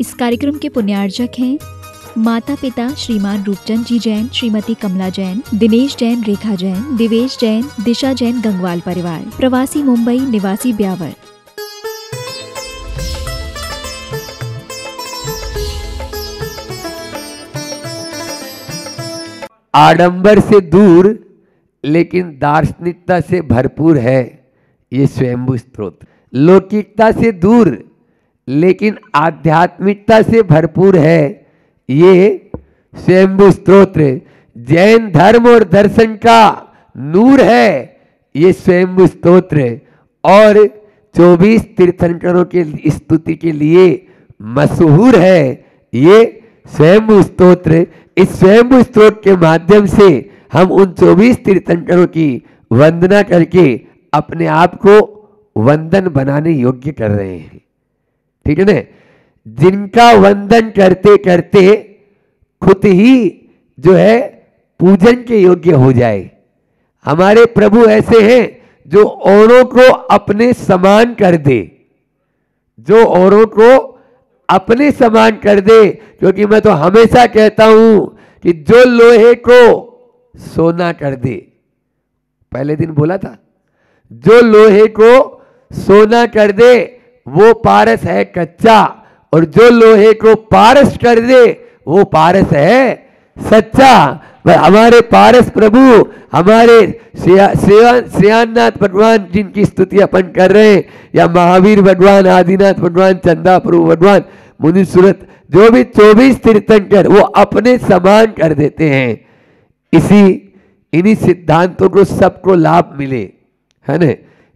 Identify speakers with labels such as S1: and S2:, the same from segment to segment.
S1: इस कार्यक्रम के पुण्यार्जक हैं माता पिता श्रीमान रूपचंद जी जैन, श्रीमती कमला जैन, दिनेश जैन, रेखा जैन, दिवेश जैन, दिशा जैन, गंगवाल परिवार, प्रवासी मुंबई, निवासी ब्यावर।
S2: आडंबर से दूर लेकिन दार्शनिकता से भरपूर है ये स्वयंभू स्तोत्र। लौकिकता से दूर लेकिन आध्यात्मिकता से भरपूर है ये स्वयंभू स्तोत्र। जैन धर्म और दर्शन का नूर है ये स्वयंभू स्तोत्र और 24 तीर्थंकरों के स्तुति के लिए मशहूर है ये स्वयंभू स्तोत्र। इस स्वयंभू स्तोत्र के माध्यम से हम उन 24 तीर्थंकरों की वंदना करके अपने आप को वंदन बनाने योग्य कर रहे हैं। ठीक है ना, जिनका वंदन करते करते खुद ही जो है पूजन के योग्य हो जाए। हमारे प्रभु ऐसे हैं जो औरों को अपने समान कर दे, जो औरों को अपने समान कर दे। क्योंकि मैं तो हमेशा कहता हूं कि जो लोहे को सोना कर दे, पहले दिन बोला था, जो लोहे को सोना कर दे वो पारस है कच्चा, और जो लोहे को पारस कर दे वो पारस है सच्चा। हमारे पारस प्रभु, हमारे श्रेयानाथ भगवान जिनकी स्तुति अपन कर रहे हैं, या महावीर भगवान, आदिनाथ भगवान, चंदा प्रभु भगवान, मुनि सूरत, जो भी 24 तीर्थंकर वो अपने समान कर देते हैं। इन्हीं सिद्धांतों को सबको लाभ मिले, है ना।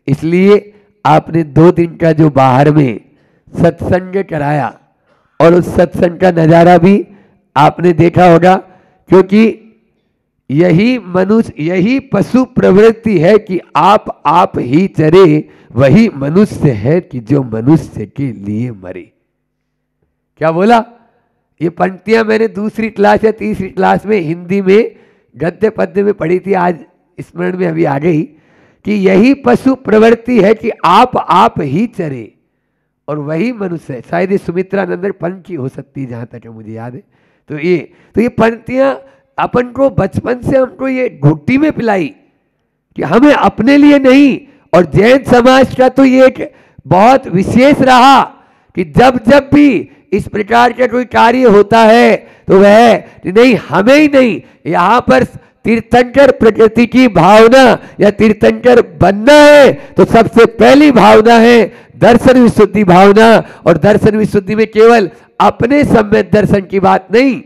S2: इसलिए आपने 2 दिन का जो बाहर में सत्संग कराया और उस सत्संग का नज़ारा भी आपने देखा होगा। क्योंकि यही पशु प्रवृत्ति है कि आप ही चरे, वही मनुष्य है कि जो मनुष्य के लिए मरे। क्या बोला? ये पंक्तियां मैंने दूसरी क्लास या तीसरी क्लास में हिंदी में गद्य पद्य में पढ़ी थी, आज स्मरण में अभी आ गई कि यही पशु प्रवृत्ति है कि आप ही चरे और वही मनुष्य है। शायद ये सुमित्रानंद पंत की हो सकती है जहां तक मुझे याद है। तो ये पंक्तियां अपन को बचपन से हमको ये घुट्टी में पिलाई कि हमें अपने लिए नहीं। और जैन समाज का तो ये एक बहुत विशेष रहा कि जब भी इस प्रकार का कोई कार्य होता है तो वह नहीं, हमें ही नहीं, यहाँ पर तीर्थंकर प्रकृति की भावना या तीर्थंकर बनना है तो सबसे पहली भावना है दर्शन विशुद्धि भावना। और दर्शन विशुद्धि में केवल अपने सम्यक दर्शन की बात नहीं,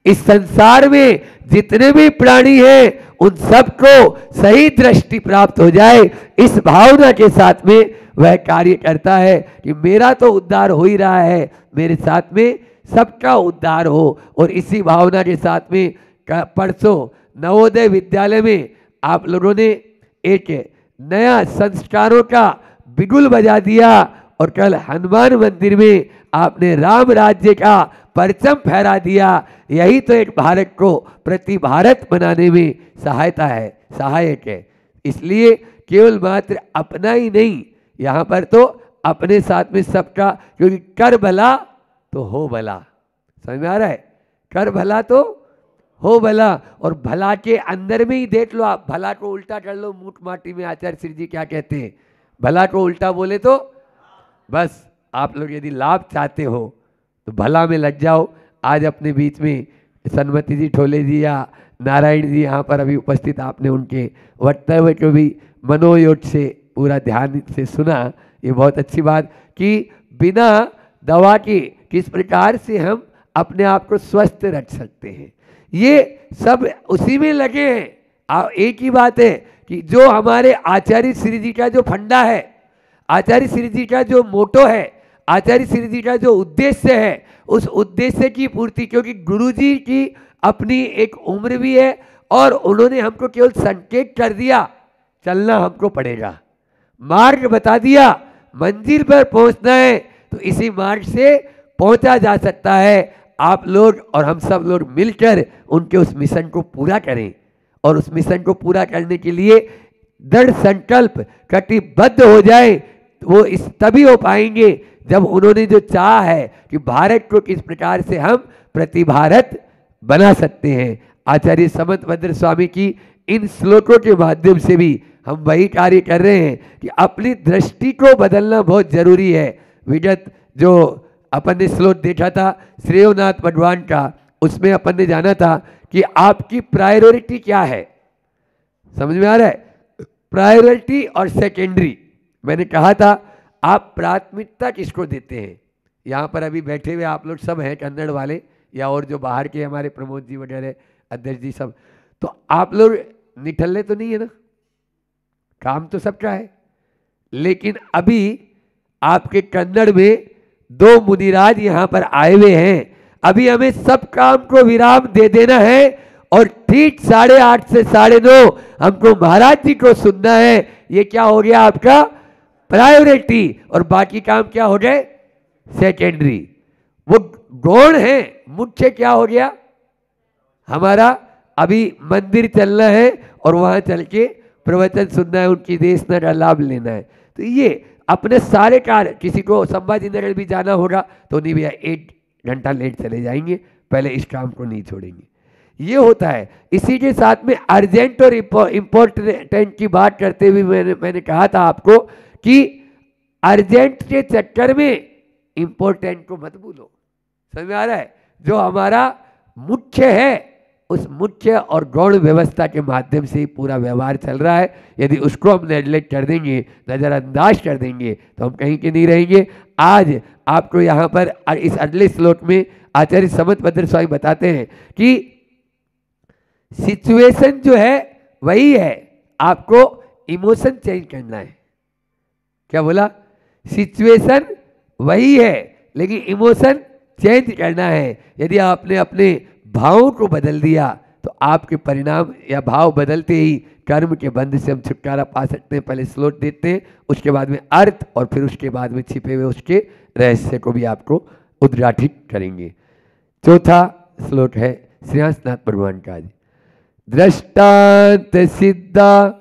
S2: इस संसार में जितने भी प्राणी हैं उन सबको सही दृष्टि प्राप्त हो जाए, इस भावना के साथ में वह कार्य करता है कि मेरा तो उद्धार हो ही रहा है, मेरे साथ में सबका उद्धार हो। और इसी भावना के साथ में परसों नवोदय विद्यालय में आप लोगों ने एक नया संस्कारों का बिगुल बजा दिया और कल हनुमान मंदिर में आपने राम राज्य का परचम फहरा दिया। यही तो एक भारत को प्रति भारत बनाने में सहायक है। इसलिए केवल मात्र अपना ही नहीं, यहाँ पर तो अपने साथ में सबका, क्योंकि कर भला तो हो भला। समझ में आ रहा है? कर भला तो हो भला। और भला के अंदर में ही देख लो आप, भला को उल्टा कर लो, मूठ माटी में आचार्य श्री जी क्या कहते हैं, भला को उल्टा बोले तो बस। आप लोग यदि लाभ चाहते हो तो भला में लग जाओ। आज अपने बीच में सन्मति जी, ठोले जी या नारायण जी यहाँ पर अभी उपस्थित, आपने उनके वक्तव्य को भी मनोयोग से पूरा ध्यान से सुना। ये बहुत अच्छी बात कि बिना दवा के किस प्रकार से हम अपने आप को स्वस्थ रख सकते हैं, ये सब उसी में लगे हैं। एक ही बात है कि जो हमारे आचार्य श्री जी का जो फंडा है, आचार्य श्री जी का जो मोटो है, आचार्य श्री जी का जो उद्देश्य है, उस उद्देश्य की पूर्ति, क्योंकि गुरु जी की अपनी एक उम्र भी है और उन्होंने हमको केवल संकेत कर दिया, चलना हमको पड़ेगा, मार्ग बता दिया, मंजिल पर पहुंचना है तो इसी मार्ग से पहुंचा जा सकता है। आप लोग और हम सब लोग मिलकर उनके उस मिशन को पूरा करें और उस मिशन को पूरा करने के लिए दृढ़ संकल्प कटिबद्ध हो जाए, वो इस तभी हो पाएंगे जब उन्होंने जो चाहा है कि भारत को किस प्रकार से हम प्रतिभारत बना सकते हैं, आचार्य समंतभद्र स्वामी की इन श्लोकों के माध्यम से भी हम वही कार्य कर रहे हैं कि अपनी दृष्टि को बदलना बहुत जरूरी है। विगत जो अपन ने श्लोक देखा था श्रेयोनाथ भगवान का, उसमें अपन ने जाना था कि आपकी प्रायोरिटी क्या है। समझ में आ रहा है? प्रायोरिटी और सेकेंडरी। मैंने कहा था आप प्राथमिकता किसको देते हैं। यहाँ पर अभी बैठे हुए आप लोग सब हैं कन्नड़ वाले, या और जो बाहर के हमारे प्रमोद जी वगैरह, अध्यक्ष जी सब, तो आप लोग निठल्ले तो नहीं है ना, काम तो सबका है। लेकिन अभी आपके कन्नड़ में 2 मुनिराज यहाँ पर आए हुए हैं, अभी हमें सब काम को विराम दे देना है और ठीक 8:30 से 9:30 हमको महाराज जी को सुनना है। ये क्या हो गया आपका प्रायोरिटी, और बाकी काम क्या हो गए सेकेंडरी। वो गौण है, मुख्य क्या हो गया हमारा अभी मंदिर चलना है और वहां चल के प्रवचन सुनना है, उनकी देशना का लाभ लेना है। तो ये अपने सारे कार्य, किसी को संभाजी नगर भी जाना होगा तो नहीं भैया 1 घंटा लेट चले जाएंगे, पहले इस काम को नहीं छोड़ेंगे। ये होता है। इसी के साथ में अर्जेंट और इम्पोर्टेंट की बात करते हुए मैंने कहा था आपको कि अर्जेंट के चक्कर में इम्पोर्टेंट को मत भूलो। समझ में आ रहा है? जो हमारा मुख्य है उस मुख्य और गौण व्यवस्था के माध्यम से ही पूरा व्यवहार चल रहा है। यदि उसको हम नेग्लेक्ट कर देंगे, नज़रअंदाज कर देंगे, तो हम कहीं के नहीं रहेंगे। आज आपको यहाँ पर इस अगले श्लोक में आचार्य समंतभद्र स्वामी बताते हैं कि सिचुएशन जो है वही है, आपको इमोशन चेंज करना है। क्या बोला? सिचुएशन वही है लेकिन इमोशन चेंज करना है। यदि आपने अपने भावों को बदल दिया तो आपके परिणाम या भाव बदलते ही कर्म के बंध से हम छुटकारा पा सकते हैं। पहले श्लोक देते हैं, उसके बाद में अर्थ, और फिर उसके बाद में छिपे हुए उसके रहस्य को भी आपको उद्घाटित करेंगे। चौथा श्लोक है श्रेयांसनाथ भगवान का। दृष्टांत सिद्धा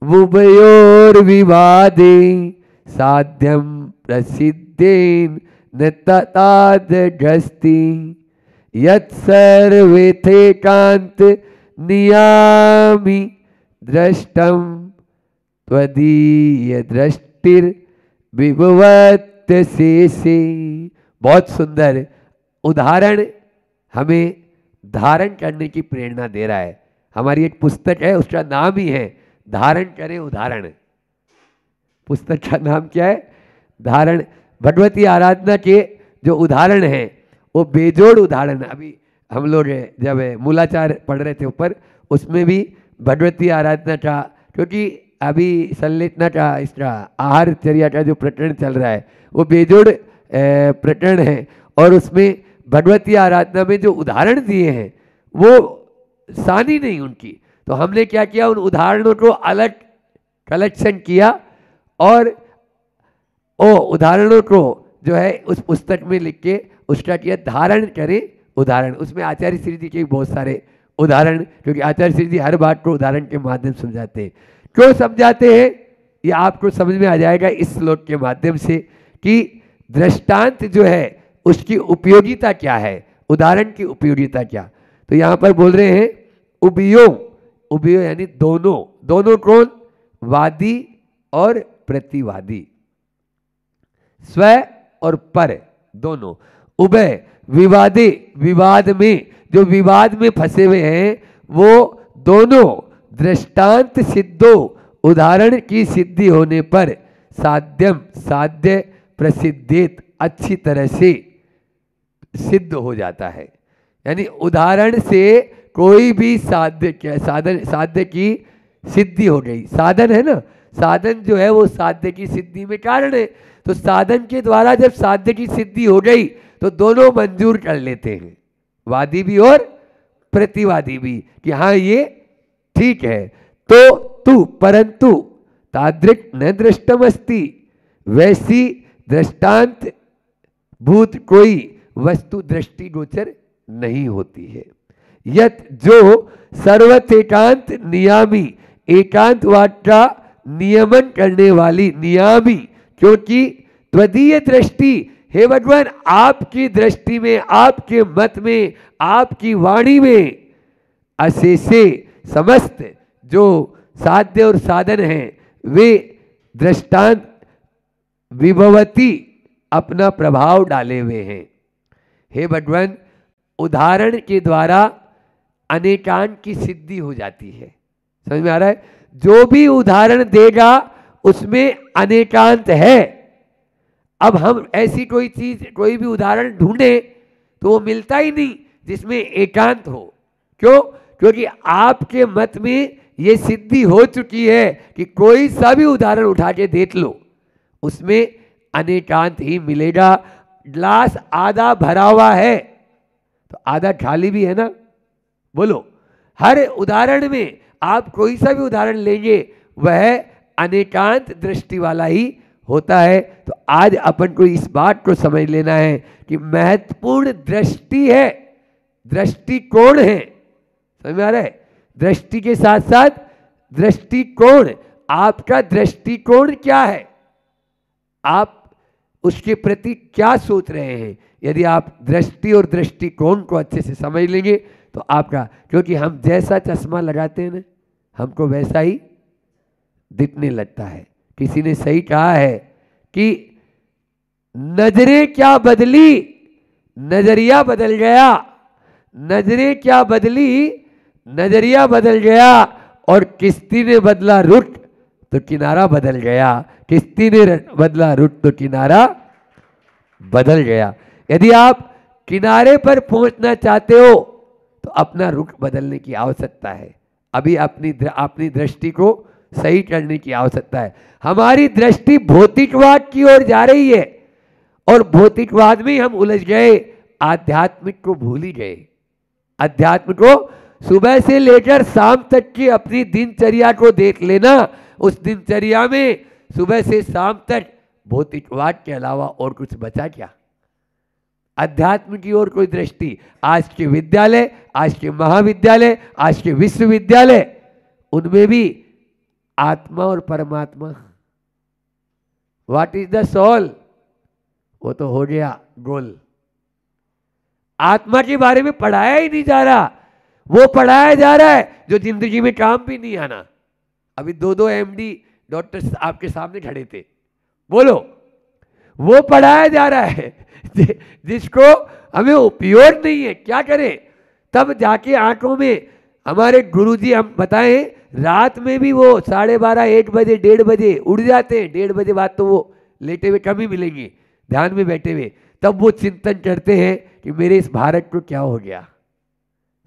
S2: उभयोर विवादे साध्यम प्रसिद्धेन न तथादगस्ति यत् सर्वेथेकांत नियामि दृष्टम त्वदीय दृष्टिर विभवत से। बहुत सुंदर उदाहरण हमें धारण करने की प्रेरणा दे रहा है। हमारी एक पुस्तक है, उसका नाम ही है धारण करें उदाहरण। पुस्तक का नाम क्या है? धारण। भगवती आराधना के जो उदाहरण हैं वो बेजोड़ उदाहरण। अभी हम लोग जब मूलाचार पढ़ रहे थे ऊपर, उसमें भी भगवती आराधना का, क्योंकि अभी संलेखना का इसका आहारचर्या का जो प्रकरण चल रहा है वो बेजोड़ प्रकरण है, और उसमें भगवती आराधना में जो उदाहरण दिए हैं वो सानी नहीं उनकी। तो हमने क्या किया, उन उदाहरणों को अलग कलेक्शन किया और ओ उदाहरणों को जो है उस पुस्तक में लिख के उसका किया धारण करें उदाहरण। उसमें आचार्य श्री जी के बहुत सारे उदाहरण, क्योंकि आचार्य श्री जी हर बात को उदाहरण के माध्यम से समझाते हैं। क्यों समझाते हैं ये आपको समझ में आ जाएगा इस श्लोक के माध्यम से कि दृष्टांत जो है उसकी उपयोगिता क्या है, उदाहरण की उपयोगिता क्या। तो यहाँ पर बोल रहे हैं उभयो, उभयो यानी दोनों। दोनों कौन? वादी और प्रतिवादी, स्व और पर, दोनों। उभय विवादे, विवाद में, जो विवाद में फंसे हुए हैं वो दोनों दृष्टांत सिद्धो, उदाहरण की सिद्धि होने पर साध्यम, साध्य प्रसिद्धित, अच्छी तरह से सिद्ध हो जाता है। यानी उदाहरण से कोई भी साध्य, साध्य की सिद्धि हो गई। साधन है ना, साधन जो है वो साध्य की सिद्धि में कारण है। तो साधन के द्वारा जब साध्य की सिद्धि हो गई तो दोनों मंजूर कर लेते हैं, वादी भी और प्रतिवादी भी, कि हाँ ये ठीक है। तो तू परंतु तादृक न दृष्टमस्ति, वैसी दृष्टांत भूत कोई वस्तु दृष्टि गोचर नहीं होती है। यत जो सर्वत एकांत नियामी, एकांत वाद का नियमन करने वाली नियामी, क्योंकि त्वदीय दृष्टि, हे भगवान आपकी दृष्टि में, आपके मत में, आपकी वाणी में अशेषे समस्त जो साध्य और साधन हैं वे दृष्टांत विभवती अपना प्रभाव डाले हुए हैं। हे भगवान उदाहरण के द्वारा अनेकांत की सिद्धि हो जाती है। समझ में आ रहा है? जो भी उदाहरण देगा उसमें अनेकांत है। अब हम ऐसी कोई चीज, कोई भी उदाहरण ढूंढे तो वो मिलता ही नहीं जिसमें एकांत हो। क्यों? क्योंकि आपके मत में ये सिद्धि हो चुकी है कि कोई सा भी उदाहरण उठा के देख लो उसमें अनेकांत ही मिलेगा। ग्लास आधा भरा हुआ है तो आधा खाली भी है ना? बोलो, हर उदाहरण में आप कोई सा भी उदाहरण लेंगे वह अनेकांत दृष्टि वाला ही होता है। तो आज अपन को इस बात को समझ लेना है कि महत्वपूर्ण दृष्टि है, दृष्टिकोण है। समझ में आ रहा है? दृष्टि के साथ साथ दृष्टिकोण, आपका दृष्टिकोण क्या है, आप उसके प्रति क्या सोच रहे हैं। यदि आप दृष्टि और दृष्टिकोण को अच्छे से समझ लेंगे तो आपका, क्योंकि हम जैसा चश्मा लगाते हैं ना हमको वैसा ही दिखने लगता है। किसी ने सही कहा है कि नजरें क्या बदली, नजरिया बदल गया। नजरें क्या बदली, नजरिया बदल गया। और किश्ती ने बदला रुट तो किनारा बदल गया। किश्ती ने बदला रुट तो किनारा बदल गया। यदि आप किनारे पर पहुंचना चाहते हो तो अपना रुख बदलने की आवश्यकता है। अभी अपनी दृष्टि को सही करने की आवश्यकता है। हमारी दृष्टि भौतिकवाद की ओर जा रही है और भौतिकवाद में हम उलझ गए, आध्यात्मिक को भूल ही गए। अध्यात्म को सुबह से लेकर शाम तक की अपनी दिनचर्या को देख लेना। उस दिनचर्या में सुबह से शाम तक भौतिकवाद के अलावा और कुछ बचा क्या? अध्यात्म की ओर कोई दृष्टि। आज के विद्यालय, आज के महाविद्यालय, आज के विश्वविद्यालय, उनमें भी आत्मा और परमात्मा, व्हाट इज द सोल, वो तो हो गया गोल। आत्मा के बारे में पढ़ाया ही नहीं जा रहा। वो पढ़ाया जा रहा है जो जिंदगी में काम भी नहीं आना। अभी दो एमडी डॉक्टर आपके सामने खड़े थे, बोलो, वो पढ़ाया जा रहा है जिसको हमें उपयोग नहीं है। क्या करें? तब जाके आंखों में हमारे गुरुजी हम बताएं, रात में भी वो 12:30, 1 बजे, 1:30 बजे उड़ जाते हैं। 1:30 बजे बाद तो वो लेटे हुए कम ही मिलेंगे, ध्यान में बैठे हुए। तब वो चिंतन करते हैं कि मेरे इस भारत को क्या हो गया।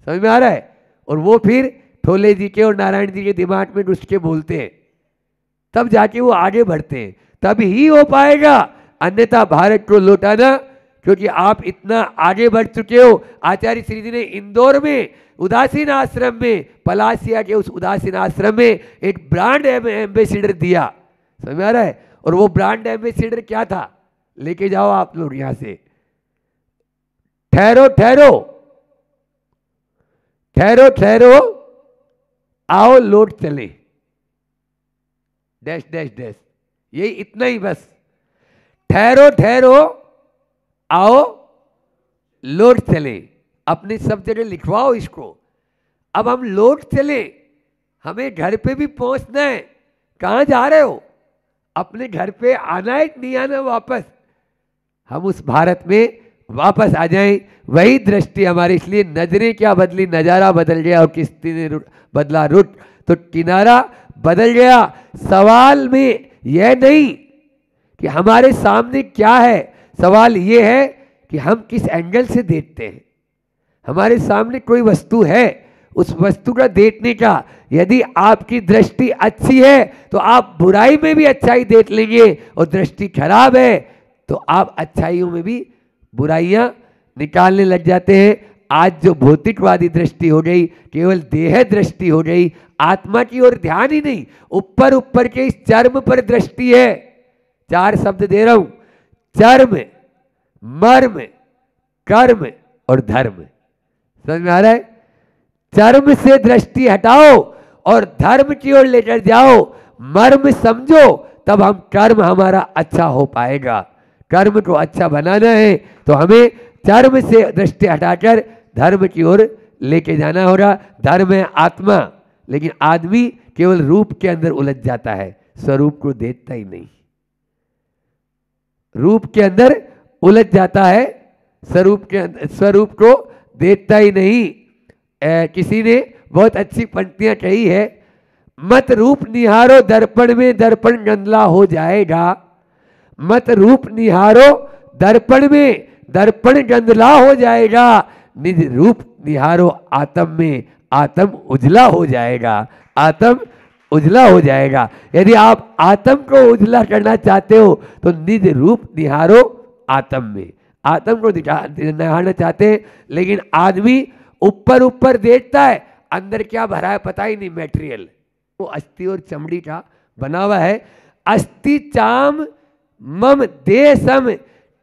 S2: समझ में आ रहा है? और वो फिर ठोले जी के और नारायण जी के दिमाग में घुस के बोलते हैं, तब जाके वो आगे बढ़ते हैं। तब ही हो पाएगा, अन्यथा भारत को लौटाना, क्योंकि आप इतना आगे बढ़ चुके हो। आचार्य श्री जी ने इंदौर में उदासीन आश्रम में, पलासिया के उस उदासीन आश्रम में एक ब्रांड एम्बेसडर दिया। समझ में आ रहा है? और वो ब्रांड एम्बेसडर क्या था? लेके जाओ आप लोग यहां से, ठहरो ठहरो ठहरो ठहरो, आओ लौट चले, डैश डैश डैश, यही इतना ही बस। ठहरो ठहरो, आओ लौट चले। अपने सब जगह लिखवाओ इसको। अब हम लौट चले, हमें घर पे भी पहुंचना है। कहाँ जा रहे हो? अपने घर पे आना है, नहीं आना वापस? हम उस भारत में वापस आ जाएं। वही दृष्टि हमारी। इसलिए नजरें क्या बदली, नजारा बदल गया। और किश्ती ने बदला रुट तो किनारा बदल गया। सवाल में यह नहीं कि हमारे सामने क्या है, सवाल यह है कि हम किस एंगल से देखते हैं। हमारे सामने कोई वस्तु है, उस वस्तु का देखने का, यदि आपकी दृष्टि अच्छी है तो आप बुराई में भी अच्छाई देख लेंगे, और दृष्टि खराब है तो आप अच्छाइयों में भी बुराइयां निकालने लग जाते हैं। आज जो भौतिकवादी दृष्टि हो गई, केवल देह दृष्टि हो गई, आत्मा की ओर ध्यान ही नहीं, ऊपर ऊपर के इस चर्म पर दृष्टि है। 4 शब्द दे रहा हूं, चर्म, मर्म, कर्म और धर्म। समझ में आ रहा है? चर्म से दृष्टि हटाओ और धर्म की ओर लेकर जाओ, मर्म समझो, तब हम कर्म हमारा अच्छा हो पाएगा। कर्म को अच्छा बनाना है तो हमें कर्म से दृष्टि हटाकर धर्म की ओर लेके जाना होगा। धर्म है आत्मा, लेकिन आदमी केवल रूप के अंदर उलझ जाता है, स्वरूप को देखता ही नहीं। रूप के अंदर उलझ जाता है, स्वरूप को देखता ही नहीं। किसी ने बहुत अच्छी पंक्तियां कही है, मत रूप निहारो दर्पण में दर्पण गंदला हो जाएगा। मत रूप निहारो दर्पण में दर्पण गंदला हो जाएगा। निज रूप निहारो आत्म में आत्म उजला हो जाएगा। आत्म उजला हो जाएगा। यदि आप आत्म को उजला करना चाहते हो तो निज रूप निहारो आत्म में। आत्म को निहारना चाहते हैं, लेकिन आदमी ऊपर ऊपर देखता है, अंदर क्या भरा है पता ही नहीं। मटेरियल वो अस्थि और चमड़ी का बना हुआ है। अस्थि चाम मम दे सम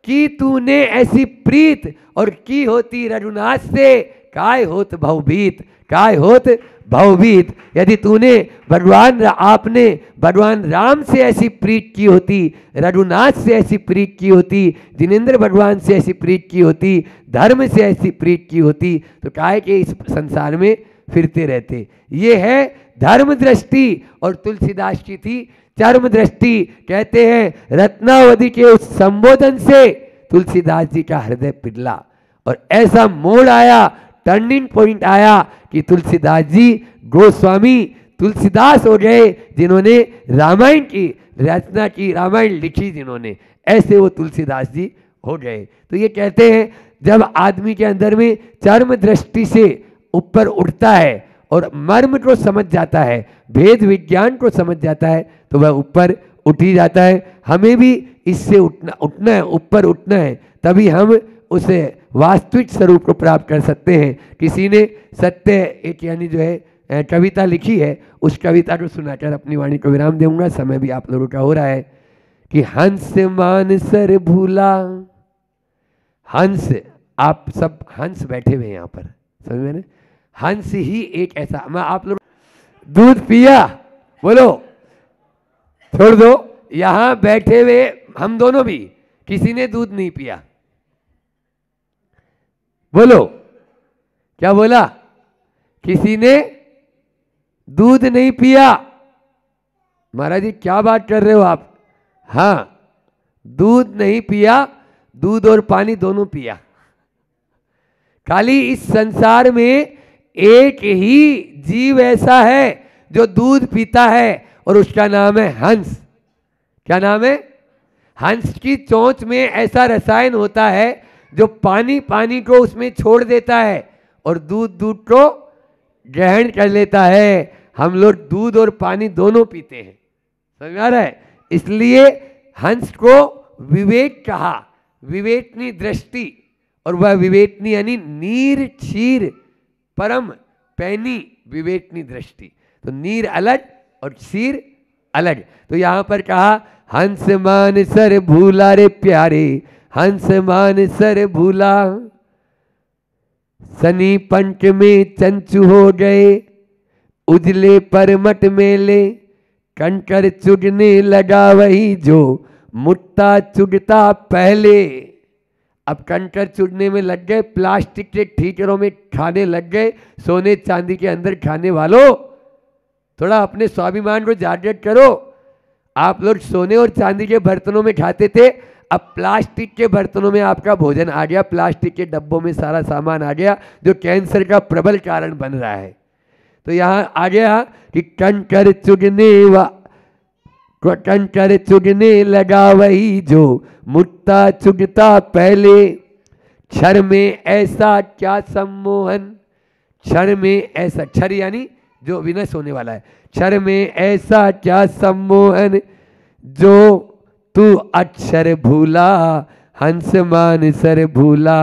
S2: की तूने ऐसी प्रीत और की होती रघुनाथ से काय होत भवभीत। काय होत भवभीत। यदि तूने आपने भगवान राम से ऐसी प्रीत की होती, रघुनाथ से ऐसी प्रीत की होती, जिनेंद्र भगवान से ऐसी प्रीत की होती, धर्म से ऐसी प्रीत की होती, तो काय के इस संसार में फिरते रहते। ये है धर्म दृष्टि। और तुलसीदास की थी चर्म दृष्टि। कहते हैं रत्नावली के उस संबोधन से तुलसीदास जी का हृदय पिघला और ऐसा मोड़ आया, टर्निंग पॉइंट आया कि तुलसीदास जी गोस्वामी तुलसीदास हो गए, जिन्होंने रामायण की रचना की, रामायण लिखी जिन्होंने, ऐसे वो तुलसीदास जी हो गए। तो ये कहते हैं जब आदमी के अंदर में चर्म दृष्टि से ऊपर उठता है और मर्म को समझ जाता है, भेद विज्ञान को समझ जाता है, तो वह ऊपर उठ ही जाता है। हमें भी इससे उठना है, ऊपर उठना है, तभी हम उसे वास्तविक स्वरूप को प्राप्त कर सकते हैं। किसी ने सत्य एक यानी जो है कविता लिखी है, उस कविता को सुनाकर अपनी वाणी को विराम दूंगा। समय भी आप लोगों का हो रहा है कि हंस मान सर भूला। हंस, आप सब हंस बैठे हुए हैं यहाँ पर, समझ में? हंस ही एक ऐसा, मैं आप लोग दूध पिया, बोलो छोड़ दो, यहां बैठे हुए हम दोनों भी किसी ने दूध नहीं पिया, बोलो क्या बोला? किसी ने दूध नहीं पिया। महाराज जी क्या बात कर रहे हो आप? हाँ, दूध नहीं पिया, दूध और पानी दोनों पिया। खाली इस संसार में एक ही जीव ऐसा है जो दूध पीता है और उसका नाम है हंस। क्या नाम है? हंस की चोंच में ऐसा रसायन होता है जो पानी को उसमें छोड़ देता है और दूध को ग्रहण कर लेता है। हम लोग दूध और पानी दोनों पीते हैं, समझ आ रहा है? इसलिए हंस को विवेक कहा, विवेकनी दृष्टि। और वह विवेकनी यानी नीर क्षीर परम पैनी विवेकनी दृष्टि। तो नीर अलग और क्षीर अलग। तो यहां पर कहा हंस मान सर भूला रे प्यारे, हंस मान सर भूला। सनी पंच में चंचू हो गए, उजले परमट मेले। कंकर चुगने लगा वही जो मुट्टा चुगता पहले। अब कंकर चुगने में लग गए, प्लास्टिक के ठीकरों में खाने लग गए। सोने चांदी के अंदर खाने वालों, थोड़ा अपने स्वाभिमान को जागृत करो। आप लोग सोने और चांदी के बर्तनों में खाते थे, अब प्लास्टिक के बर्तनों में आपका भोजन आ गया, प्लास्टिक के डब्बों में सारा सामान आ गया, जो कैंसर का प्रबल कारण बन रहा है। तो यहाँ आ गया कि कंकर चुगने लगा वही जो मुट्टा चुगता पहले। क्षर में ऐसा क्या सम्मोहन, क्षर में ऐसा, क्षर यानी जो विनश होने वाला है, क्षर में ऐसा क्या सम्मोहन जो तू अक्षर भूला, हंस मान सर भूला।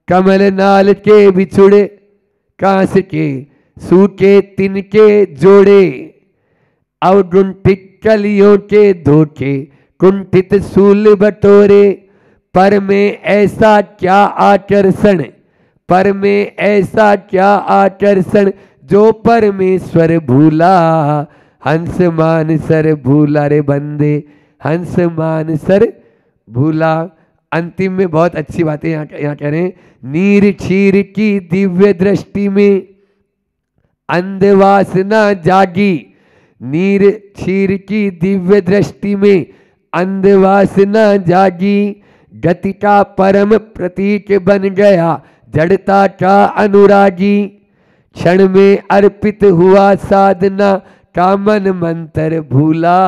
S2: कमल नाल के बिछुड़े, कांस के सूखे तिनके जोड़े। अवगुंठित कलियों के धोखे, कुंठित सूल बटोरे। पर में ऐसा क्या आकर्षण, पर में ऐसा क्या आकर्षण जो परमेश्वर भूला। हंस मान सर भूला रे बंदे, हंस मान सर भूला। अंतिम में बहुत अच्छी बातें यहाँ कह रहे हैं, नीर क्षीर की दिव्य दृष्टि में अंधवासना जागी। नीर क्षीर की दिव्य दृष्टि में अंधवासना जागी। गति का परम प्रतीक बन गया जड़ता का अनुरागी। क्षण में अर्पित हुआ साधना का मन मंत्र भूला।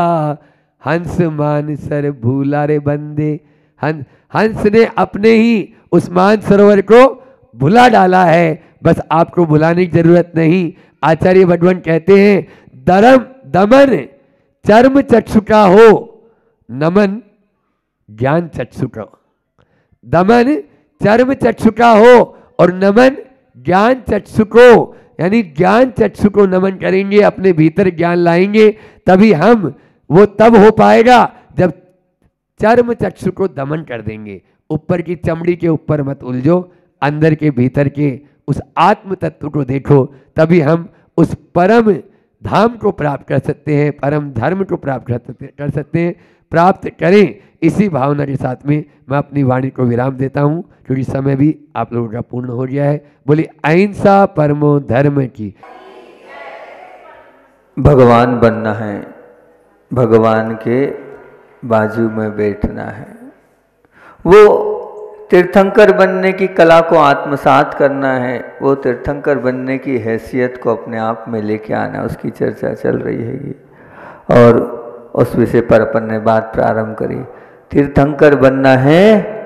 S2: हंस मान सर भूला रे बंदे। हंस ने अपने ही उस मान सरोवर को भुला डाला है, बस आपको भुलाने की जरूरत नहीं। आचार्य भगवान कहते हैं, धर्म दमन चर्म चक्षु का हो, नमन ज्ञान चक्षु का। दमन चर्म चक्षु का हो और नमन ज्ञान चक्षु को, यानी ज्ञान चक्षु को नमन करेंगे, अपने भीतर ज्ञान लाएंगे, तभी हम वो तब हो पाएगा जब चर्म चक्षु को दमन कर देंगे। ऊपर की चमड़ी के ऊपर मत उलझो, अंदर के भीतर के उस आत्म तत्व को देखो, तभी हम उस परम धाम को प्राप्त कर सकते हैं, परम धर्म को प्राप्त कर सकते हैं। प्राप्त करें, इसी भावना के साथ में मैं अपनी वाणी को विराम देता हूं, क्योंकि समय भी आप लोगों का पूर्ण हो गया है। बोली अहिंसा परमो धर्म की।
S3: भगवान बनना है, भगवान के बाजू में बैठना है, वो तीर्थंकर बनने की कला को आत्मसात करना है, वो तीर्थंकर बनने की हैसियत को अपने आप में लेके आना, उसकी चर्चा चल रही है। और उस विषय पर अपन ने बात प्रारंभ करी। तीर्थंकर बनना है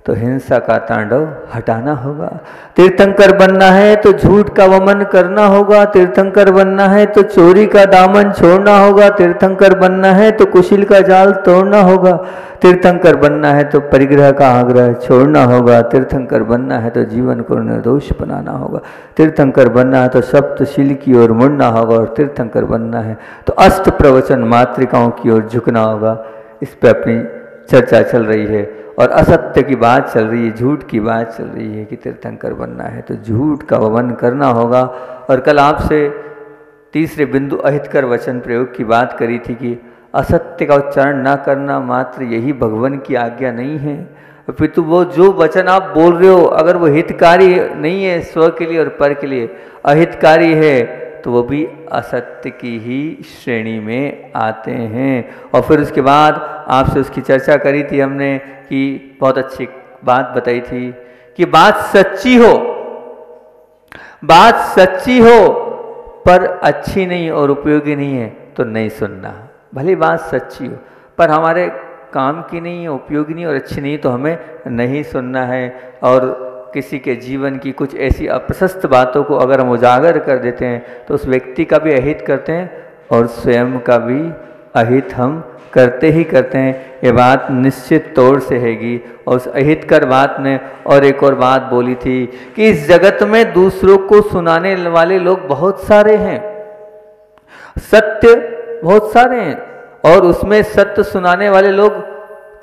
S3: तो हिंसा का तांडव हटाना होगा। तीर्थंकर बनना है तो झूठ का वमन करना होगा। तीर्थंकर बनना है तो चोरी का दामन छोड़ना होगा। तीर्थंकर बनना है तो कुशिल का जाल तोड़ना होगा। तीर्थंकर बनना है तो परिग्रह का आग्रह छोड़ना होगा। तीर्थंकर बनना है तो जीवन को निर्दोष बनाना होगा। तीर्थंकर बनना है तो सप्तशील की ओर मुड़ना होगा। और तीर्थंकर बनना है तो अष्ट प्रवचन मातृकाओं की ओर झुकना होगा। इस पर अपनी चर्चा चल रही है और असत्य की बात चल रही है, झूठ की बात चल रही है कि तीर्थंकर बनना है तो झूठ का वमन करना होगा। और कल आपसे तीसरे बिंदु अहितकर वचन प्रयोग की बात करी थी कि असत्य का उच्चारण ना करना मात्र यही भगवान की आज्ञा नहीं है, अपितु वो जो वचन आप बोल रहे हो अगर वो हितकारी नहीं है स्व के लिए और पर के लिए, अहितकारी है, तो वो भी असत्य की ही श्रेणी में आते हैं। और फिर उसके बाद आपसे उसकी चर्चा करी थी हमने कि बहुत अच्छी बात बताई थी कि बात सच्ची हो, बात सच्ची हो पर अच्छी नहीं और उपयोगी नहीं है तो नहीं सुनना। भले बात सच्ची हो पर हमारे काम की नहीं है, उपयोगी नहीं और अच्छी नहीं, तो हमें नहीं सुनना है। और किसी के जीवन की कुछ ऐसी अप्रशस्त बातों को अगर हम उजागर कर देते हैं तो उस व्यक्ति का भी अहित करते हैं और स्वयं का भी अहित हम करते ही करते हैं। ये बात निश्चित तौर से हैगी। और उस अहितकर बात ने और एक और बात बोली थी कि इस जगत में दूसरों को सुनाने वाले लोग बहुत सारे हैं, सत्य बहुत सारे हैं और उसमें सत्य सुनाने वाले लोग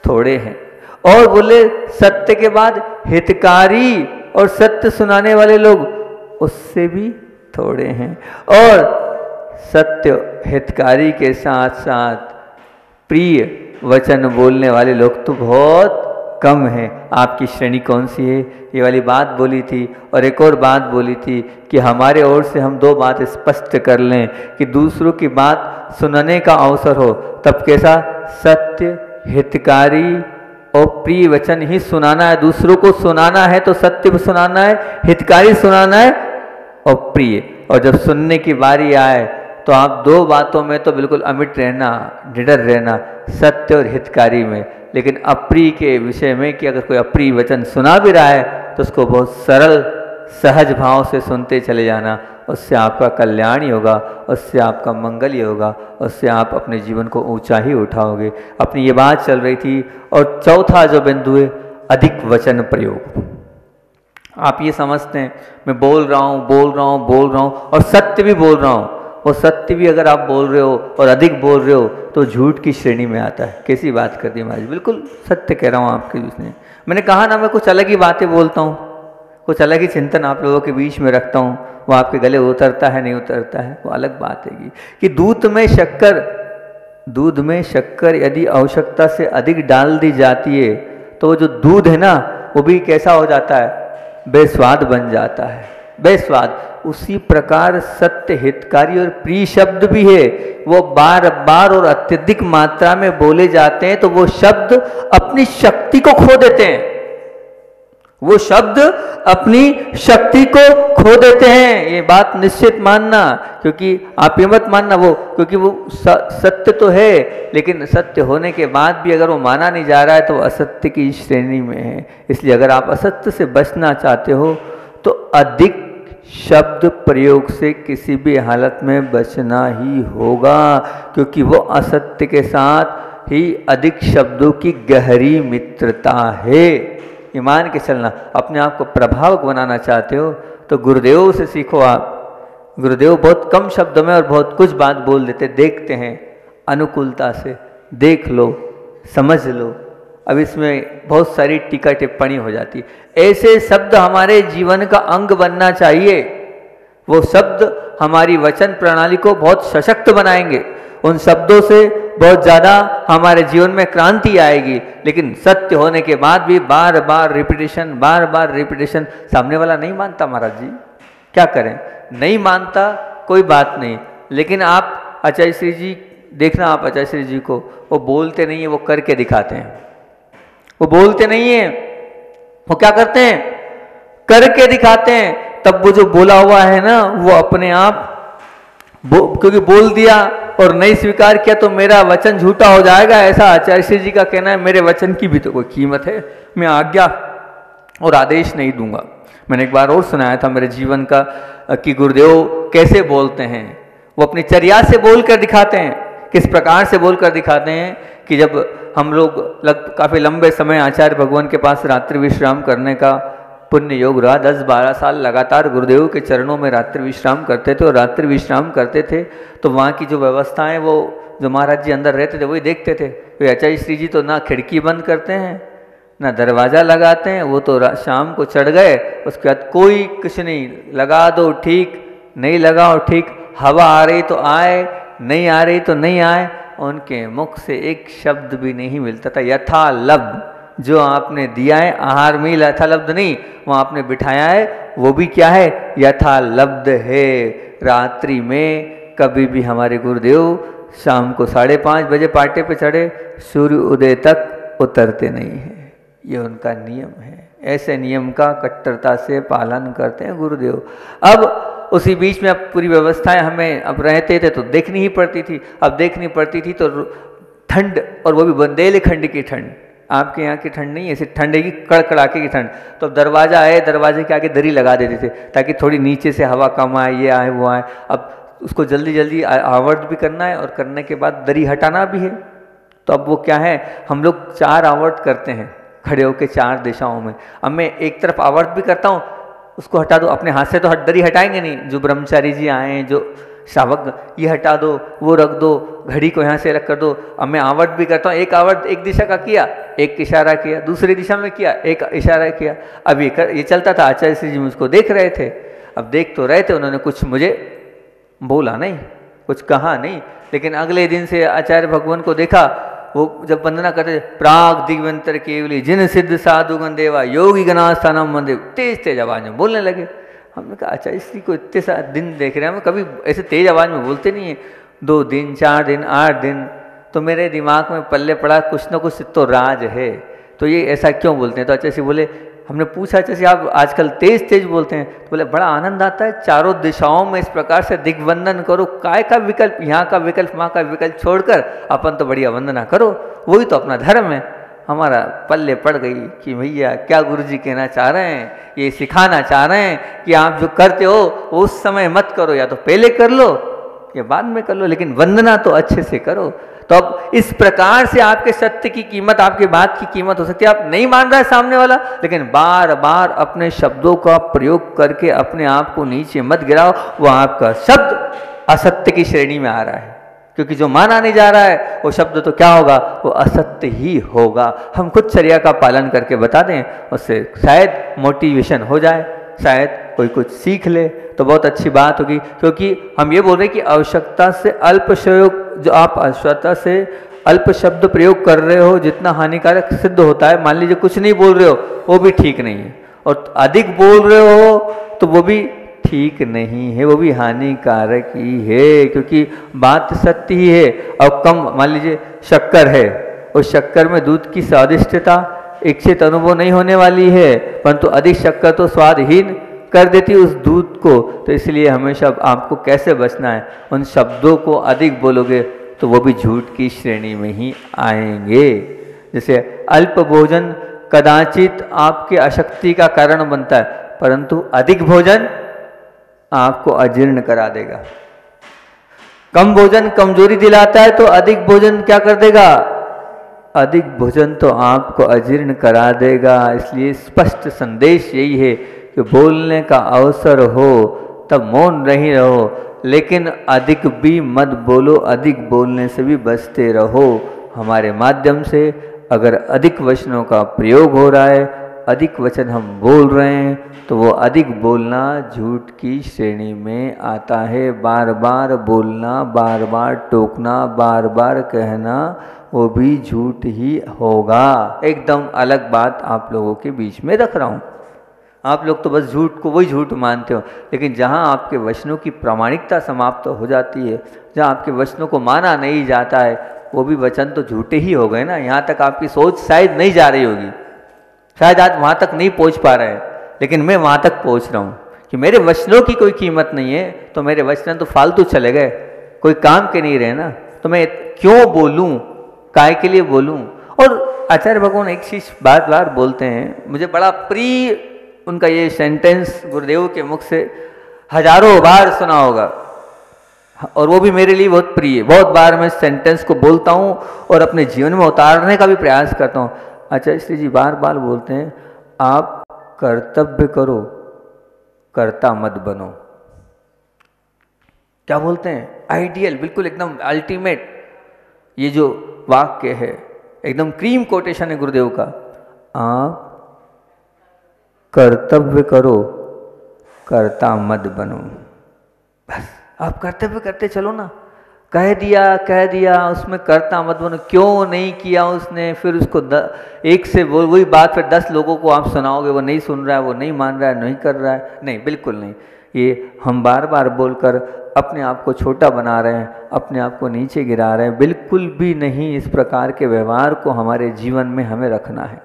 S3: थोड़े हैं। और बोले सत्य के बाद हितकारी और सत्य सुनाने वाले लोग उससे भी थोड़े हैं। और सत्य हितकारी के साथ साथ प्रिय वचन बोलने वाले लोग तो बहुत कम हैं। आपकी श्रेणी कौन सी है, ये वाली बात बोली थी। और एक और बात बोली थी कि हमारे ओर से हम दो बात स्पष्ट कर लें कि दूसरों की बात सुनने का अवसर हो तब कैसा सत्य हितकारी और प्रिय वचन ही सुनाना है। दूसरों को सुनाना है तो सत्य सुनाना है, हितकारी सुनाना है और प्रिय। और जब सुनने की बारी आए तो आप दो बातों में तो बिल्कुल अमिट रहना, निडर रहना, सत्य और हितकारी में। लेकिन अप्रिय के विषय में कि अगर कोई अप्रिय वचन सुना भी रहा है तो उसको बहुत सरल सहज भाव से सुनते चले जाना। उससे आपका कल्याण ही होगा, उससे आपका मंगल ही होगा, उससे आप अपने जीवन को ऊंचा ही उठाओगे। अपनी ये बात चल रही थी। और चौथा जो बिंदु है अधिक वचन प्रयोग। आप ये समझते हैं मैं बोल रहा हूँ और सत्य भी बोल रहा हूँ। वो सत्य भी अगर आप बोल रहे हो और अधिक बोल रहे हो तो झूठ की श्रेणी में आता है। कैसी बात कर दी महाराज, बिल्कुल सत्य कह रहा हूँ आपके उसने। मैंने कहा ना मैं कुछ अलग ही बातें बोलता हूँ, कुछ अलग ही चिंतन आप लोगों के बीच में रखता हूँ। वो आपके गले उतरता है नहीं उतरता है वो अलग बात है कि दूध में शक्कर दूध में शक्कर यदि आवश्यकता से अधिक डाल दी जाती है तो वो जो दूध है ना वो भी कैसा हो जाता है, बेस्वाद बन जाता है, बेस्वाद। उसी प्रकार सत्य, हितकारी और प्रिय शब्द भी है, वो बार बार और अत्यधिक मात्रा में बोले जाते हैं तो वो शब्द अपनी शक्ति को खो देते हैं, वो शब्द अपनी शक्ति को खो देते हैं। ये बात निश्चित मानना, क्योंकि आप ये मत मानना क्योंकि वो सत्य तो है, लेकिन सत्य होने के बाद भी अगर वो माना नहीं जा रहा है तो वो असत्य की श्रेणी में है। इसलिए अगर आप असत्य से बचना चाहते हो तो अधिक शब्द प्रयोग से किसी भी हालत में बचना ही होगा, क्योंकि वो असत्य के साथ ही अधिक शब्दों की गहरी मित्रता है। ईमान के चलना, अपने आप को प्रभावक बनाना चाहते हो तो गुरुदेव से सीखो। आप गुरुदेव बहुत कम शब्दों में और बहुत कुछ बात बोल देते, देखते हैं अनुकूलता से, देख लो, समझ लो। अब इसमें बहुत सारी टीका टिप्पणी हो जाती है। ऐसे शब्द हमारे जीवन का अंग बनना चाहिए, वो शब्द हमारी वचन प्रणाली को बहुत सशक्त बनाएंगे, उन शब्दों से बहुत ज़्यादा हमारे जीवन में क्रांति आएगी। लेकिन सत्य होने के बाद भी बार बार रिपीटेशन, बार बार रिपीटेशन, सामने वाला नहीं मानता महाराज जी, क्या करें, नहीं मानता, कोई बात नहीं। लेकिन आप आचार्य श्री जी देखना, आप आचार्य श्री जी को, वो बोलते नहीं है, वो करके दिखाते हैं। वो बोलते नहीं है, वो क्या करते हैं, करके दिखाते हैं। तब वो जो बोला हुआ है ना वो अपने आप क्योंकि बोल दिया और नहीं स्वीकार किया तो मेरा वचन झूठा हो जाएगा, ऐसा आचार्य श्री जी का कहना है। मेरे वचन की भी तो कोई कीमत है, मैं आज्ञा और आदेश नहीं दूंगा। मैंने एक बार और सुनाया था मेरे जीवन का कि गुरुदेव कैसे बोलते हैं, वो अपनी चर्या से बोल कर दिखाते हैं। किस प्रकार से बोल कर दिखाते हैं कि जब हम लोग काफ़ी लंबे समय आचार्य भगवान के पास रात्रि विश्राम करने का पुण्य योग रहा, 10-12 साल लगातार गुरुदेव के चरणों में रात्रि विश्राम करते थे। और रात्रि विश्राम करते थे तो वहाँ की जो व्यवस्थाएं, वो जो महाराज जी अंदर रहते थे वही देखते थे। तो आचार्य श्री जी तो ना खिड़की बंद करते हैं ना दरवाज़ा लगाते हैं, वो तो शाम को चढ़ गए, उसके बाद कोई कुछ नहीं, लगा दो ठीक, नहीं लगाओ ठीक, हवा आ रही तो आए, नहीं आ रही तो नहीं आए। उनके मुख से एक शब्द भी नहीं मिलता था। यथा लब्ध, जो आपने दिया है आहार में, यथा लब्ध नहीं, वो आपने बिठाया है वो भी क्या है, यथा लब्ध है। रात्रि में कभी भी हमारे गुरुदेव शाम को 5:30 बजे पाटे पे चढ़े, सूर्य उदय तक उतरते नहीं हैं, ये उनका नियम है। ऐसे नियम का कट्टरता से पालन करते हैं गुरुदेव। अब उसी बीच में अब पूरी व्यवस्थाएं हमें अब रहते थे तो देखनी ही पड़ती थी। अब देखनी पड़ती थी तो ठंड, और वो भी बुंदेलखंड की ठंड, आपके यहाँ की ठंड नहीं, ऐसी ठंड है कि कड़कड़ाके की ठंड। तो अब दरवाज़ा आए, दरवाजे के आगे दरी लगा देते थे ताकि थोड़ी नीचे से हवा कम आए, ये आए वो आए। अब उसको जल्दी जल्दी आवर्त भी करना है और करने के बाद दरी हटाना भी है। तो अब वो क्या है, हम लोग 4 आवर्त करते हैं खड़े होकर 4 दिशाओं में। अब मैं एक तरफ आवर्त भी करता हूँ, उसको हटा दो, अपने हाथ से तो दरी हटाएंगे नहीं, जो ब्रह्मचारी जी आए, जो श्रावक, ये हटा दो, वो रख दो, घड़ी को यहाँ से रख कर दो। अब मैं आवर्त भी करता हूँ, एक आवर्त एक दिशा का किया, एक इशारा किया, दूसरी दिशा में किया, एक इशारा किया। अब ये चलता था। आचार्य श्री जी मुझको देख रहे थे, अब देख तो रहे थे, उन्होंने कुछ मुझे बोला नहीं, कुछ कहा नहीं। लेकिन अगले दिन से आचार्य भगवान को देखा, वो जब वंदना करते, प्राग दिग्वंतर केवली जिन सिद्ध साधु गंदेवा योगी गणास्थानम वंदे, तेज तेज आवाज में बोलने लगे। हमने कहा आचार्य श्री को इतने सारे दिन देख रहे हैं, हम कभी ऐसे तेज आवाज में बोलते नहीं है। 2 दिन, 4 दिन, 8 दिन, तो मेरे दिमाग में पल्ले पड़ा कुछ ना कुछ तो राज है, तो ये ऐसा क्यों बोलते हैं। तो आचार्य श्री बोले, हमने पूछा आचार्य श्री आप आजकल तेज तेज बोलते हैं, तो बोले बड़ा आनंद आता है, चारों दिशाओं में इस प्रकार से दिग्वंदन करो, काय का विकल्प, यहाँ का विकल्प वहाँ का विकल्प छोड़कर अपन तो बढ़िया वंदना करो, वही तो अपना धर्म है। हमारा पल्ले पड़ गई कि भैया क्या गुरुजी कहना चाह रहे हैं, ये सिखाना चाह रहे हैं कि आप जो करते हो वो उस समय मत करो, या तो पहले कर लो या बाद में कर लो, लेकिन वंदना तो अच्छे से करो। तो अब इस प्रकार से आपके सत्य की कीमत, आपके बात की कीमत हो सकती है। आप नहीं मान रहा है सामने वाला, लेकिन बार बार अपने शब्दों का प्रयोग करके अपने आप को नीचे मत गिराओ, वो आपका शब्द असत्य की श्रेणी में आ रहा है। क्योंकि जो माना नहीं जा रहा है वो शब्द तो क्या होगा, वो असत्य ही होगा। हम खुद चर्या का पालन करके बता दें, उससे शायद मोटिवेशन हो जाए। शायद कोई कुछ सीख ले तो बहुत अच्छी बात होगी। क्योंकि हम ये बोल रहे हैं कि आवश्यकता से अल्प प्रयोग, जो आप आवश्यकता से अल्प शब्द प्रयोग कर रहे हो जितना हानिकारक सिद्ध होता है, मान लीजिए कुछ नहीं बोल रहे हो वो भी ठीक नहीं है, और अधिक बोल रहे हो तो वो भी ठीक नहीं है, वो भी हानिकारक ही है, क्योंकि बात सत्य ही है। और कम मान लीजिए शक्कर है, उस शक्कर में दूध की स्वादिष्टता इच्छित अनुभव नहीं होने वाली है, परंतु अधिक शक्कर तो स्वादहीन कर देती उस दूध को। तो इसलिए हमेशा आपको कैसे बचना है, उन शब्दों को अधिक बोलोगे तो वो भी झूठ की श्रेणी में ही आएंगे। जैसे अल्प भोजन कदाचित आपके अशक्ति का कारण बनता है, परंतु अधिक भोजन आपको अजीर्ण करा देगा। कम भोजन कमजोरी दिलाता है, तो अधिक भोजन क्या कर देगा, अधिक भोजन तो आपको अजीर्ण करा देगा। इसलिए स्पष्ट संदेश यही है कि बोलने का अवसर हो तब मौन नहीं रहो, लेकिन अधिक भी मत बोलो, अधिक बोलने से भी बचते रहो। हमारे माध्यम से अगर अधिक वचनों का प्रयोग हो रहा है, अधिक वचन हम बोल रहे हैं, तो वो अधिक बोलना झूठ की श्रेणी में आता है। बार बार बोलना, बार बार टोकना, बार बार कहना, वो भी झूठ ही होगा। एकदम अलग बात आप लोगों के बीच में रख रहा हूँ। आप लोग तो बस झूठ को वही झूठ मानते हो, लेकिन जहाँ आपके वचनों की प्रामाणिकता समाप्त हो जाती है, जहाँ आपके वचनों को माना नहीं जाता है, वो भी वचन तो झूठे ही हो गए ना। यहाँ तक आपकी सोच शायद नहीं जा रही होगी, शायद आज वहाँ तक नहीं पहुँच पा रहे हैं, लेकिन मैं वहाँ तक पहुँच रहा हूँ कि मेरे वचनों की कोई कीमत नहीं है, तो मेरे वचन तो फालतू चले गए, कोई काम के नहीं रहे ना, तो मैं क्यों बोलूँ, काय के लिए बोलूँ। और आचार्य भगवान एक चीज़ बार बार बोलते हैं, मुझे बड़ा प्रिय उनका ये सेंटेंस गुरुदेव के मुख से हजारों बार सुना होगा, और वो भी मेरे लिए बहुत प्रिय है। बहुत बार मैं सेंटेंस को बोलता हूँ और अपने जीवन में उतारने का भी प्रयास करता हूँ। आचार्य श्री जी बार बार बोलते हैं, आप कर्तव्य करो, कर्ता मत बनो। क्या बोलते हैं, आइडियल, बिल्कुल एकदम अल्टीमेट ये जो वाक्य है, एकदम क्रीम कोटेशन है गुरुदेव का। आप कर्तव्य करो, कर्ता मत बनो। बस आप कर्तव्य करते चलो ना। कह दिया उसमें कर्ता मत बनो। क्यों नहीं किया उसने, फिर उसको एक से वही बात फिर 10 लोगों को आप सुनाओगे, वो नहीं सुन रहा है, वो नहीं मान रहा है, नहीं कर रहा है। नहीं, बिल्कुल नहीं। ये हम बार बार बोलकर अपने आप को छोटा बना रहे हैं, अपने आप को नीचे गिरा रहे हैं। बिल्कुल भी नहीं। इस प्रकार के व्यवहार को हमारे जीवन में हमें रखना है,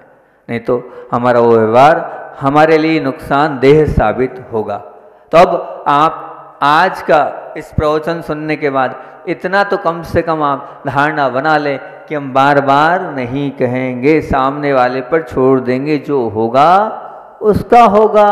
S3: नहीं तो हमारा वो व्यवहार हमारे लिए नुकसानदेह साबित होगा। तो अब आप आज का इस प्रवचन सुनने के बाद इतना तो कम से कम आप धारणा बना लें कि हम बार बार नहीं कहेंगे, सामने वाले पर छोड़ देंगे। जो होगा उसका होगा,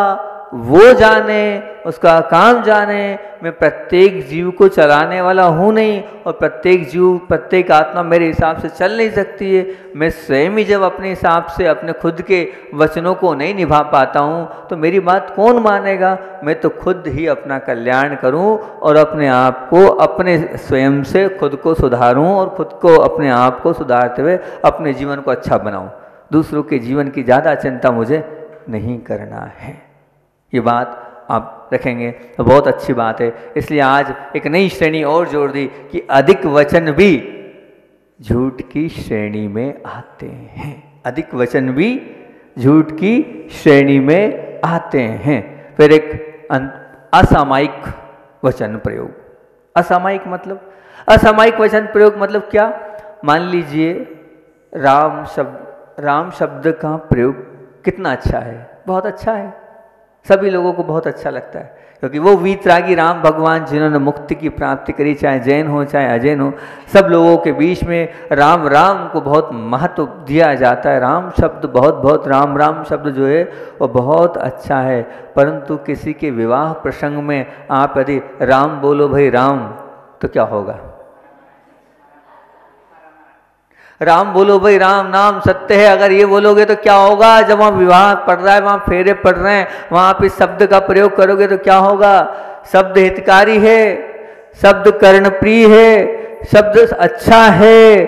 S3: वो जाने, उसका काम जाने। मैं प्रत्येक जीव को चलाने वाला हूँ नहीं, और प्रत्येक जीव, प्रत्येक आत्मा मेरे हिसाब से चल नहीं सकती है। मैं स्वयं ही जब अपने हिसाब से अपने खुद के वचनों को नहीं निभा पाता हूँ, तो मेरी बात कौन मानेगा। मैं तो खुद ही अपना कल्याण करूँ और अपने आप को, अपने स्वयं से खुद को सुधारूँ, और खुद को, अपने आप को सुधारते हुए अपने जीवन को अच्छा बनाऊँ। दूसरों के जीवन की ज़्यादा चिंता मुझे नहीं करना है। ये बात आप रखेंगे तो बहुत अच्छी बात है। इसलिए आज एक नई श्रेणी और जोड़ दी कि अधिक वचन भी झूठ की श्रेणी में आते हैं। अधिक वचन भी झूठ की श्रेणी में आते हैं। फिर एक असामयिक वचन प्रयोग। असामयिक मतलब, असामयिक वचन प्रयोग मतलब क्या। मान लीजिए राम शब्द का प्रयोग कितना अच्छा है, बहुत अच्छा है, सभी लोगों को बहुत अच्छा लगता है, क्योंकि वो वीतरागी राम भगवान जिन्होंने मुक्ति की प्राप्ति करी, चाहे जैन हो चाहे अजैन हो, सब लोगों के बीच में राम राम को बहुत महत्व दिया जाता है। राम शब्द बहुत राम राम शब्द जो है वो बहुत अच्छा है। परंतु किसी के विवाह प्रसंग में आप यदि राम बोलो भाई राम, तो क्या होगा। राम बोलो भाई राम, नाम सत्य है, अगर ये बोलोगे तो क्या होगा। जब वहाँ विवाह पढ़ रहा है, वहाँ फेरे पढ़ रहे हैं, वहाँ आप इस शब्द का प्रयोग करोगे तो क्या होगा। शब्द हितकारी है, शब्द कर्णप्रिय है, शब्द अच्छा है,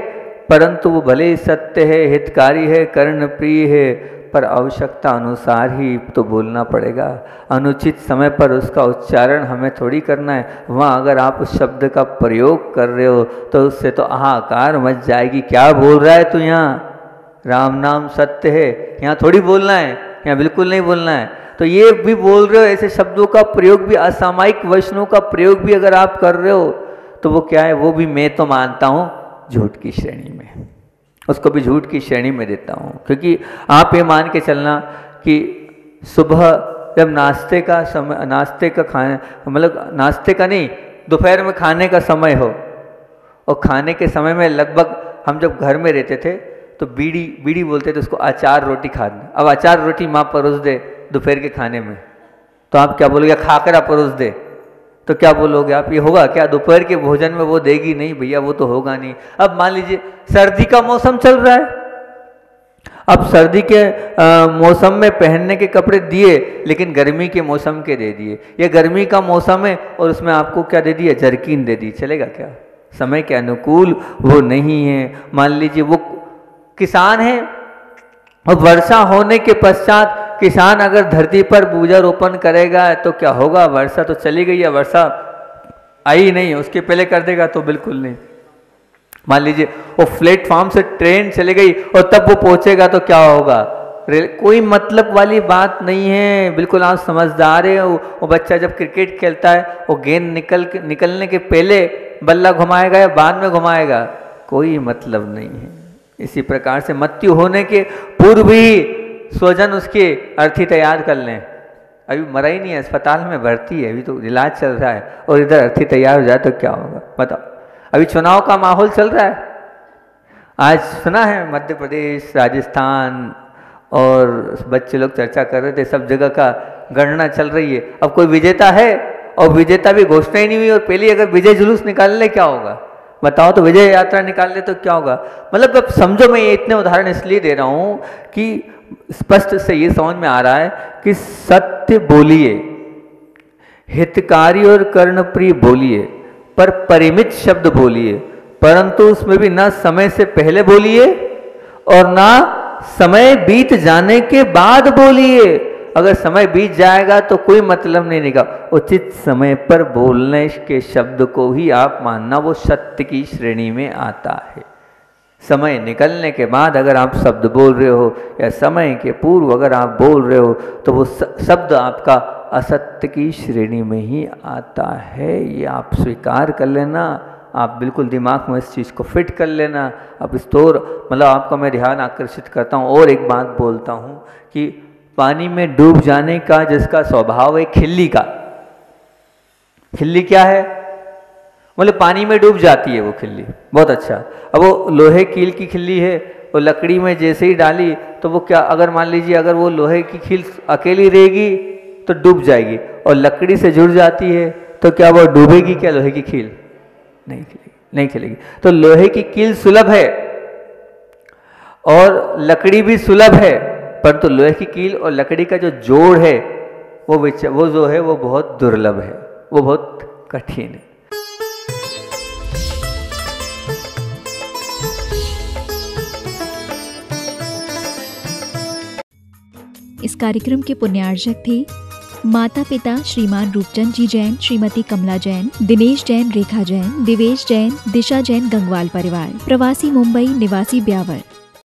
S3: परंतु वो भले सत्य है, हितकारी है, कर्णप्रिय है, पर आवश्यकता अनुसार ही तो बोलना पड़ेगा। अनुचित समय पर उसका उच्चारण हमें थोड़ी करना है। वहाँ अगर आप उस शब्द का प्रयोग कर रहे हो तो उससे तो हाहाकार मच जाएगी, क्या बोल रहा है तू यहाँ, राम नाम सत्य है, यहाँ थोड़ी बोलना है, यहाँ बिल्कुल नहीं बोलना है। तो ये भी बोल रहे हो, ऐसे शब्दों का प्रयोग भी, असामयिक वचनों का प्रयोग भी अगर आप कर रहे हो तो वो क्या है, वो भी मैं तो मानता हूँ झूठ की श्रेणी में, उसको भी झूठ की श्रेणी में देता हूँ। क्योंकि आप ये मान के चलना कि सुबह जब नाश्ते का समय, नाश्ते का खाने मतलब नाश्ते का नहीं, दोपहर में खाने का समय हो, और खाने के समय में लगभग हम जब घर में रहते थे तो बीड़ी बोलते थे उसको, अचार रोटी खाना। अब अचार रोटी माँ परोस दे दोपहर के खाने में तो आप क्या बोलोगे, खाकरा परोस दे तो क्या बोलोगे आप, ये होगा क्या, दोपहर के भोजन में वो देगी नहीं भैया, वो तो होगा नहीं। अब मान लीजिए सर्दी का मौसम चल रहा है, अब सर्दी के मौसम में पहनने के कपड़े दिए लेकिन गर्मी के मौसम के दे दिए। ये गर्मी का मौसम है और उसमें आपको क्या दे दिया, जर्किन दे दी, चलेगा क्या, समय के अनुकूल वो नहीं है। मान लीजिए वो किसान है और वर्षा होने के पश्चात किसान अगर धरती पर बीजा रोपण करेगा तो क्या होगा, वर्षा तो चली गई है, वर्षा आई नहीं, उसके पहले कर देगा तो बिल्कुल नहीं। मान लीजिए वो प्लेटफॉर्म से ट्रेन चली गई और तब वो पहुंचेगा तो क्या होगा, कोई मतलब वाली बात नहीं है, बिल्कुल आप समझदार है। वो बच्चा जब क्रिकेट खेलता है वो गेंद निकलने के पहले बल्ला घुमाएगा या बाद में घुमाएगा, कोई मतलब नहीं है। इसी प्रकार से मृत्यु होने के पूर्व ही स्वजन उसके अर्थी तैयार कर लें। अभी मरा ही नहीं है, अस्पताल में भर्ती है, अभी तो इलाज चल रहा है और इधर अर्थी तैयार हो जाए तो क्या होगा बताओ। अभी चुनाव का माहौल चल रहा है, आज सुना है मध्य प्रदेश, राजस्थान और बच्चे लोग चर्चा कर रहे थे, सब जगह का गणना चल रही है। अब कोई विजेता है और विजेता भी घोषणा ही नहीं हुई और पहले अगर विजय जुलूस निकाल ले क्या होगा बताओ, तो विजय यात्रा निकाल ले तो क्या होगा। मतलब अब समझो, मैं ये इतने उदाहरण इसलिए दे रहा हूँ कि स्पष्ट से ये समझ में आ रहा है कि सत्य बोलिए, हितकारी और कर्णप्रिय बोलिए, पर परिमित शब्द बोलिए, परंतु उसमें भी ना समय से पहले बोलिए और ना समय बीत जाने के बाद बोलिए। अगर समय बीत जाएगा तो कोई मतलब नहीं निकला। उचित समय पर बोलने के शब्द को ही आप मानना वो सत्य की श्रेणी में आता है। समय निकलने के बाद अगर आप शब्द बोल रहे हो या समय के पूर्व अगर आप बोल रहे हो तो वो शब्द आपका असत्य की श्रेणी में ही आता है। ये आप स्वीकार कर लेना, आप बिल्कुल दिमाग में इस चीज़ को फिट कर लेना। अब इस तौर मतलब आपका मैं ध्यान आकर्षित करता हूँ और एक बात बोलता हूँ कि पानी में डूब जाने का जिसका स्वभाव है खिल्ली का, खिल्ली क्या है, मतलब पानी में डूब जाती है वो खिल्ली, बहुत अच्छा। अब वो लोहे कील की खिल्ली है, वो लकड़ी में जैसे ही डाली तो वो क्या, अगर मान लीजिए अगर वो लोहे की खील अकेली रहेगी तो डूब जाएगी, और लकड़ी से जुड़ जाती है तो क्या वो डूबेगी क्या लोहे की खील, नहीं खिलेगी, नहीं खिलेगी। तो लोहे की कील सुलभ है और लकड़ी भी सुलभ है, परंतु लोहे की कील और लकड़ी का जो जोड़ है वो जो है वो बहुत दुर्लभ है, वो बहुत कठिन है।
S1: इस कार्यक्रम के पुण्यार्चक थे माता पिता श्रीमान रूपचंद जी जैन, श्रीमती कमला जैन, दिनेश जैन, रेखा जैन, दिवेश जैन, दिशा जैन गंगवाल परिवार, प्रवासी मुंबई, निवासी ब्यावर।